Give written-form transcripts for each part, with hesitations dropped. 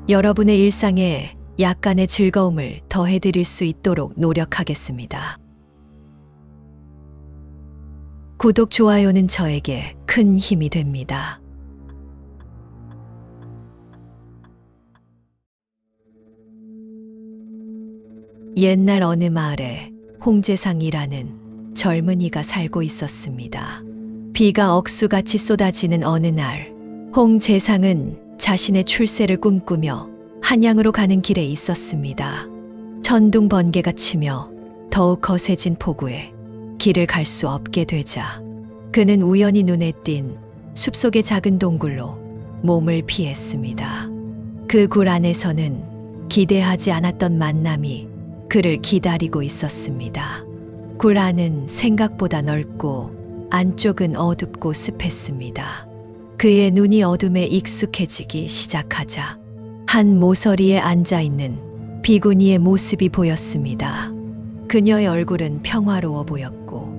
여러분의 일상에 약간의 즐거움을 더해드릴 수 있도록 노력하겠습니다. 구독, 좋아요는 저에게 큰 힘이 됩니다. 옛날 어느 마을에 홍재상이라는 젊은이가 살고 있었습니다. 비가 억수같이 쏟아지는 어느 날, 홍재상은 자신의 출세를 꿈꾸며 한양으로 가는 길에 있었습니다. 천둥 번개가 치며 더욱 거세진 폭우에 길을 갈 수 없게 되자 그는 우연히 눈에 띈 숲속의 작은 동굴로 몸을 피했습니다. 그 굴 안에서는 기대하지 않았던 만남이 그를 기다리고 있었습니다. 굴 안은 생각보다 넓고 안쪽은 어둡고 습했습니다. 그의 눈이 어둠에 익숙해지기 시작하자 한 모서리에 앉아있는 비구니의 모습이 보였습니다. 그녀의 얼굴은 평화로워 보였고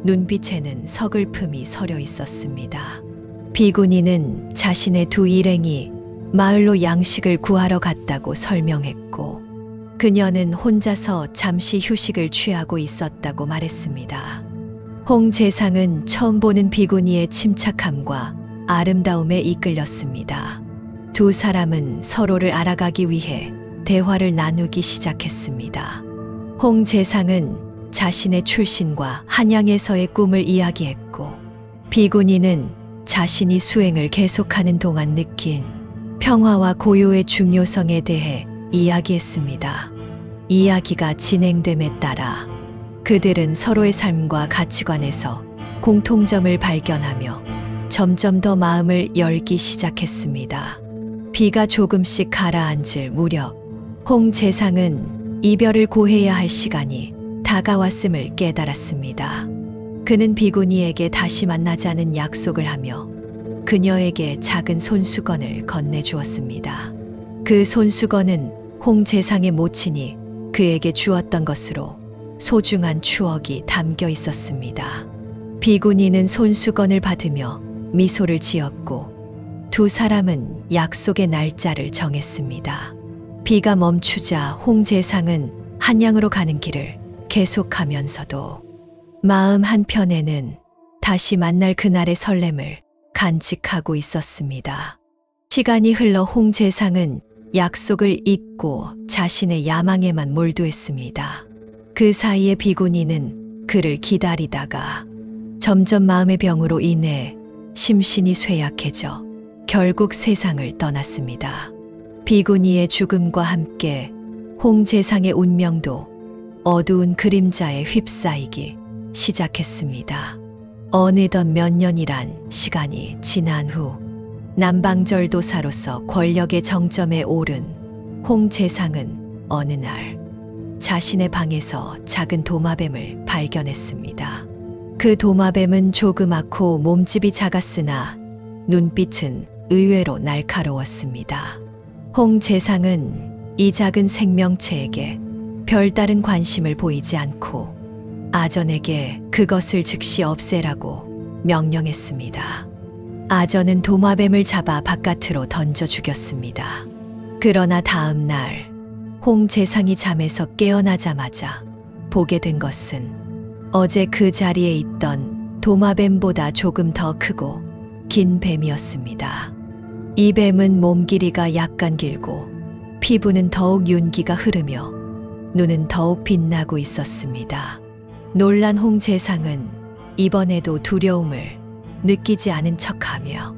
눈빛에는 서글픔이 서려 있었습니다. 비구니는 자신의 두 일행이 마을로 양식을 구하러 갔다고 설명했고 그녀는 혼자서 잠시 휴식을 취하고 있었다고 말했습니다. 홍재상은 처음 보는 비구니의 침착함과 아름다움에 이끌렸습니다. 두 사람은 서로를 알아가기 위해 대화를 나누기 시작했습니다. 홍재상은 자신의 출신과 한양에서의 꿈을 이야기했고 비구니는 자신이 수행을 계속하는 동안 느낀 평화와 고요의 중요성에 대해 이야기했습니다. 이야기가 진행됨에 따라 그들은 서로의 삶과 가치관에서 공통점을 발견하며 점점 더 마음을 열기 시작했습니다. 비가 조금씩 가라앉을 무렵 홍재상은 이별을 고해야 할 시간이 다가왔음을 깨달았습니다. 그는 비구니에게 다시 만나자는 약속을 하며 그녀에게 작은 손수건을 건네주었습니다. 그 손수건은 홍재상의 모친이 그에게 주었던 것으로 소중한 추억이 담겨 있었습니다. 비구니는 손수건을 받으며 미소를 지었고 두 사람은 약속의 날짜를 정했습니다. 비가 멈추자 홍재상은 한양으로 가는 길을 계속하면서도 마음 한편에는 다시 만날 그날의 설렘을 간직하고 있었습니다. 시간이 흘러 홍재상은 약속을 잊고 자신의 야망에만 몰두했습니다. 그 사이에 비구니는 그를 기다리다가 점점 마음의 병으로 인해 심신이 쇠약해져 결국 세상을 떠났습니다. 비구니의 죽음과 함께 홍재상의 운명도 어두운 그림자에 휩싸이기 시작했습니다. 어느덧 몇 년이란 시간이 지난 후 남방절도사로서 권력의 정점에 오른 홍재상은 어느 날 자신의 방에서 작은 도마뱀을 발견했습니다. 그 도마뱀은 조그맣고 몸집이 작았으나 눈빛은 의외로 날카로웠습니다. 홍재상은 이 작은 생명체에게 별다른 관심을 보이지 않고 아전에게 그것을 즉시 없애라고 명령했습니다. 아전은 도마뱀을 잡아 바깥으로 던져 죽였습니다. 그러나 다음 날 홍재상이 잠에서 깨어나자마자 보게 된 것은 어제 그 자리에 있던 도마뱀보다 조금 더 크고 긴 뱀이었습니다. 이 뱀은 몸 길이가 약간 길고 피부는 더욱 윤기가 흐르며 눈은 더욱 빛나고 있었습니다. 놀란 홍재상은 이번에도 두려움을 느끼지 않은 척하며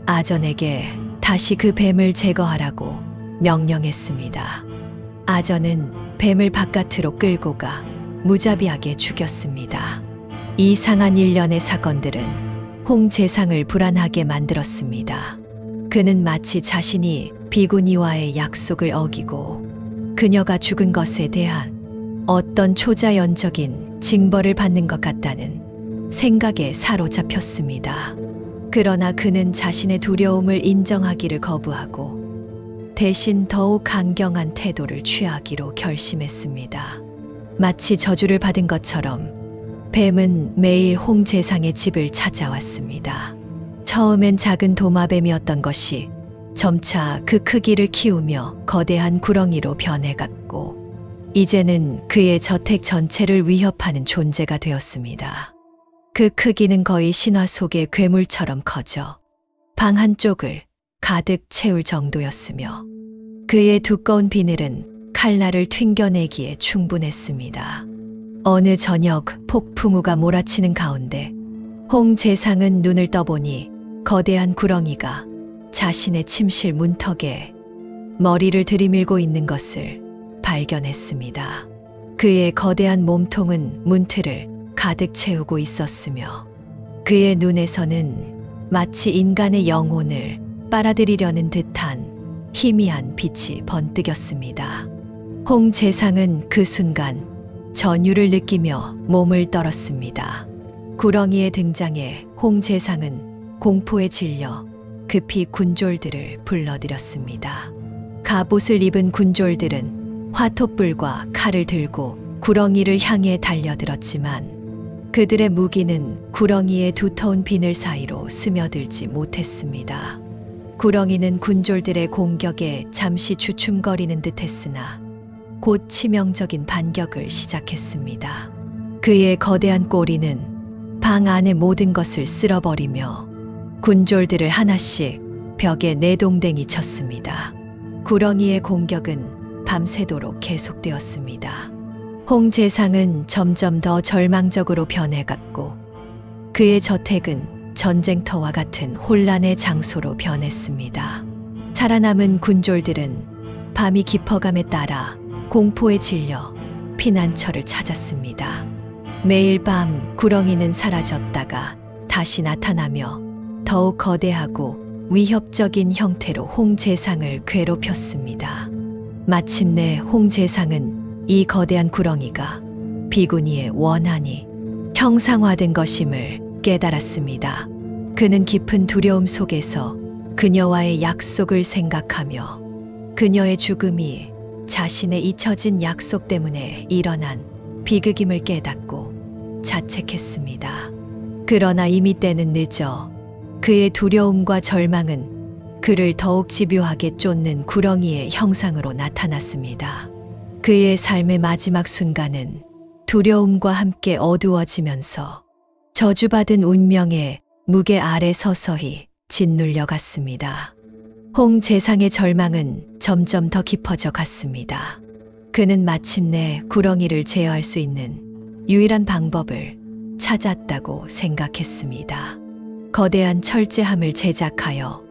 아전에게 다시 그 뱀을 제거하라고 명령했습니다. 아전은 뱀을 바깥으로 끌고 가 무자비하게 죽였습니다. 이상한 일련의 사건들은 홍재상을 불안하게 만들었습니다. 그는 마치 자신이 비구니와의 약속을 어기고 그녀가 죽은 것에 대한 어떤 초자연적인 징벌을 받는 것 같다는 생각에 사로잡혔습니다. 그러나 그는 자신의 두려움을 인정하기를 거부하고 대신 더욱 강경한 태도를 취하기로 결심했습니다. 마치 저주를 받은 것처럼 뱀은 매일 홍재상의 집을 찾아왔습니다. 처음엔 작은 도마뱀이었던 것이 점차 그 크기를 키우며 거대한 구렁이로 변해갔고, 이제는 그의 저택 전체를 위협하는 존재가 되었습니다. 그 크기는 거의 신화 속의 괴물처럼 커져 방 한쪽을 가득 채울 정도였으며, 그의 두꺼운 비늘은 칼날을 튕겨내기에 충분했습니다. 어느 저녁 폭풍우가 몰아치는 가운데 홍 재상은 눈을 떠보니 거대한 구렁이가 자신의 침실 문턱에 머리를 들이밀고 있는 것을 발견했습니다. 그의 거대한 몸통은 문틀을 가득 채우고 있었으며, 그의 눈에서는 마치 인간의 영혼을 빨아들이려는 듯한 희미한 빛이 번뜩였습니다. 홍 재상은 그 순간 전율을 느끼며 몸을 떨었습니다. 구렁이의 등장에 홍 재상은 공포에 질려 급히 군졸들을 불러들였습니다. 갑옷을 입은 군졸들은 화톱불과 칼을 들고 구렁이를 향해 달려들었지만, 그들의 무기는 구렁이의 두터운 비늘 사이로 스며들지 못했습니다. 구렁이는 군졸들의 공격에 잠시 주춤거리는 듯했으나 곧 치명적인 반격을 시작했습니다. 그의 거대한 꼬리는 방 안의 모든 것을 쓸어버리며 군졸들을 하나씩 벽에 내동댕이 쳤습니다. 구렁이의 공격은 밤새도록 계속되었습니다. 홍 재상은 점점 더 절망적으로 변해갔고, 그의 저택은 전쟁터와 같은 혼란의 장소로 변했습니다. 살아남은 군졸들은 밤이 깊어감에 따라 공포에 질려 피난처를 찾았습니다. 매일 밤 구렁이는 사라졌다가 다시 나타나며 더욱 거대하고 위협적인 형태로 홍 재상을 괴롭혔습니다. 마침내 홍 재상은 이 거대한 구렁이가 비구니의 원한이 형상화된 것임을 깨달았습니다. 그는 깊은 두려움 속에서 그녀와의 약속을 생각하며 그녀의 죽음이 자신의 잊혀진 약속 때문에 일어난 비극임을 깨닫고 자책했습니다. 그러나 이미 때는 늦어 그의 두려움과 절망은 그를 더욱 집요하게 쫓는 구렁이의 형상으로 나타났습니다. 그의 삶의 마지막 순간은 두려움과 함께 어두워지면서 저주받은 운명의 무게 아래 서서히 짓눌려 갔습니다. 홍 재상의 절망은 점점 더 깊어져 갔습니다. 그는 마침내 구렁이를 제어할 수 있는 유일한 방법을 찾았다고 생각했습니다. 거대한 철제함을 제작하여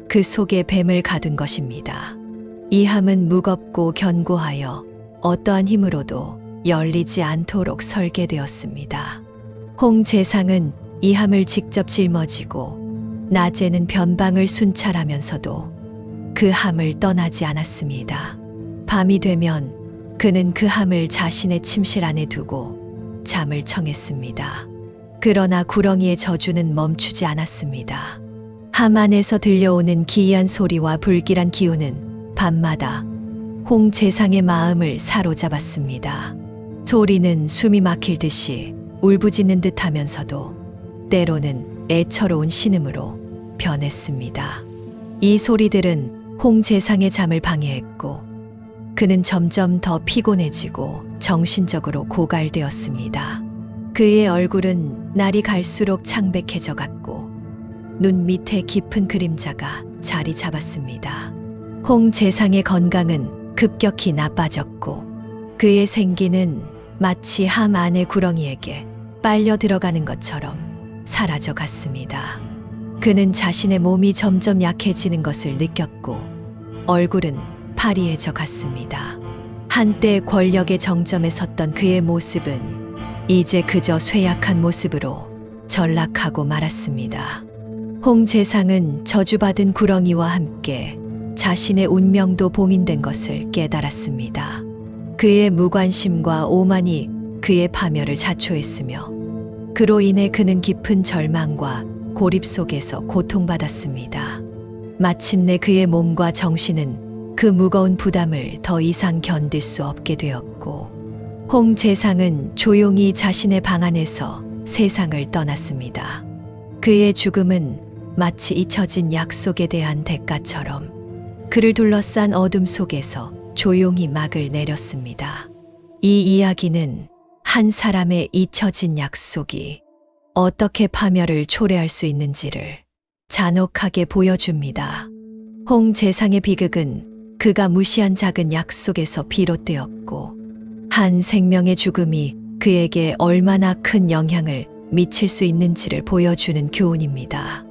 그 속에 뱀을 가둔 것입니다. 이 함은 무겁고 견고하여 어떠한 힘으로도 열리지 않도록 설계되었습니다. 홍 재상은 이 함을 직접 짊어지고 낮에는 변방을 순찰하면서도 그 함을 떠나지 않았습니다. 밤이 되면 그는 그 함을 자신의 침실 안에 두고 잠을 청했습니다. 그러나 구렁이의 저주는 멈추지 않았습니다. 함 안에서 들려오는 기이한 소리와 불길한 기운은 밤마다 홍 재상의 마음을 사로잡았습니다. 소리는 숨이 막힐 듯이 울부짖는 듯 하면서도 때로는 애처로운 신음으로 변했습니다. 이 소리들은 홍 재상의 잠을 방해했고, 그는 점점 더 피곤해지고 정신적으로 고갈되었습니다. 그의 얼굴은 날이 갈수록 창백해져 갔고 눈 밑에 깊은 그림자가 자리 잡았습니다. 홍 재상의 건강은 급격히 나빠졌고 그의 생기는 마치 함 안의 구렁이에게 빨려 들어가는 것처럼 사라져 갔습니다. 그는 자신의 몸이 점점 약해지는 것을 느꼈고 얼굴은 파리해져 갔습니다. 한때 권력의 정점에 섰던 그의 모습은 이제 그저 쇠약한 모습으로 전락하고 말았습니다. 홍 재상은 저주받은 구렁이와 함께 자신의 운명도 봉인된 것을 깨달았습니다. 그의 무관심과 오만이 그의 파멸을 자초했으며 그로 인해 그는 깊은 절망과 고립 속에서 고통받았습니다. 마침내 그의 몸과 정신은 그 무거운 부담을 더 이상 견딜 수 없게 되었고 홍 재상은 조용히 자신의 방 안에서 세상을 떠났습니다. 그의 죽음은 마치 잊혀진 약속에 대한 대가처럼 그를 둘러싼 어둠 속에서 조용히 막을 내렸습니다. 이 이야기는 한 사람의 잊혀진 약속이 어떻게 파멸을 초래할 수 있는지를 잔혹하게 보여줍니다. 홍재상의 비극은 그가 무시한 작은 약속에서 비롯되었고, 한 생명의 죽음이 그에게 얼마나 큰 영향을 미칠 수 있는지를 보여주는 교훈입니다.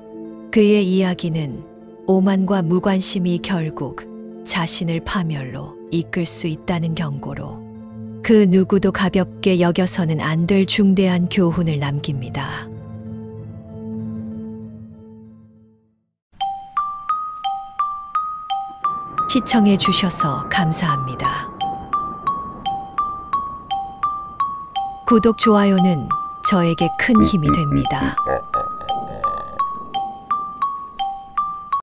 그의 이야기는 오만과 무관심이 결국 자신을 파멸로 이끌 수 있다는 경고로 그 누구도 가볍게 여겨서는 안 될 중대한 교훈을 남깁니다. 시청해 주셔서 감사합니다. 구독, 좋아요는 저에게 큰 힘이 됩니다.